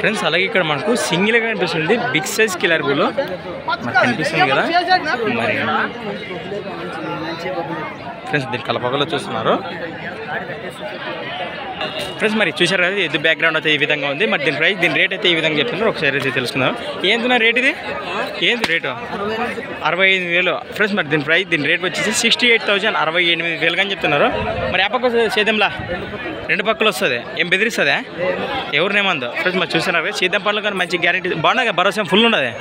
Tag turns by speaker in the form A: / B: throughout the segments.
A: friends అలాగే ఇక్కడ మనకు సింగిల్గా కనిపిస్తుంది బిగ్ సైజ్ కిలర్ బుల్ మనకు కనిపిస్తుంది కదా మరి ఫ్రెండ్స్ దీని కలపగలో చూస్తున్నారు ఫ్రెండ్స్ మరి చూసారు కదా ఎద్దు బ్యాక్గ్రౌండ్ అయితే ఈ విధంగా ఉంది మరి దీని ప్రైస్ దీని రేట్ అయితే ఈ విధంగా చెప్తున్నారు ఒకసారి అయితే తెలుసుకుందాం ఏంటున్నా రేట్ ఇది ఏంది రేటు 65,000 ఫ్రెండ్స్ మరి దీని ప్రైస్ దీని రేట్ వచ్చేసి 68,000 68,000 అని చెప్తున్నారు మరి ఆ పక్క సేద్యంలా రెండు పక్కలు వస్తుంది ఏం బెదిరిస్తుందా ఎవరినేమందో ఫ్రెండ్స్ మరి చూస్తున్నారు సేద్యం పనులు కానీ మంచి గ్యారెంటీ బాగున్నా భరోసా ఫుల్ ఉన్నది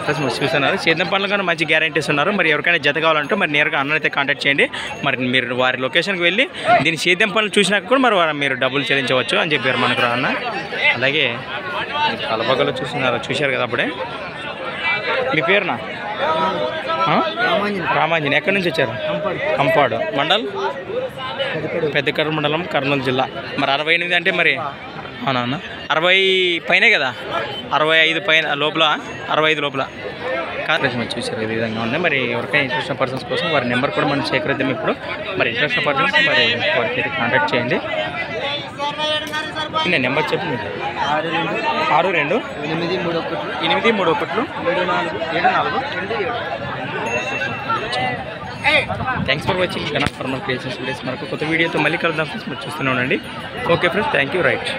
A: ఫ్రెండ్స్ మరి చూస్తున్నారు సేద్యం పనులు కానీ మంచి గ్యారెంటీస్ ఉన్నారు మరి ఎవరికైనా జత కావాలంటే మరి నేరుగా అన్న అయితే కాంటాక్ట్ చేయండి మరి మీరు వారి లొకేషన్కి వెళ్ళి దీని సేద్యం పనులు చూసినాక కూడా మరి మీరు డబ్బులు చెల్లించవచ్చు అని చెప్పారు మనకు అన్న అలాగే కలపగలో చూశారు కదా అప్పుడే మీ పేరునా రామాంజన్ ఎక్కడి నుంచి వచ్చారు కంపాడు మండల్ పెద్దకర్ర మండలం కర్నూలు జిల్లా మరి 68 అంటే మరి అవునా 60 పైనే కదా 65 పైన లోపల 65 లోపల కాదు మరి చూసారు ఈ విధంగా ఉంది మరి ఎవరికైనా ఇంట్రెస్ట్ పర్సన్స్ కోసం వారి నెంబర్ కూడా మనం సేకరిద్దాం ఇప్పుడు మరి ఇంట్రెస్ట్ పర్సన్స్ మరి వారికి అయితే కాంటాక్ట్ చేయండి నేను నెంబర్ చెప్పు 62 థ్యాంక్స్ ఫర్ వాచింగ్ గణాఫ్ ఫార్మర్ క్రియేషన్స్ వీడియోస్ మనకు కొత్త వీడియోతో మళ్ళీ కలుద్దాం ఫ్రెండ్స్ మరి చూస్తూనే ఉండండి okay friends thank you right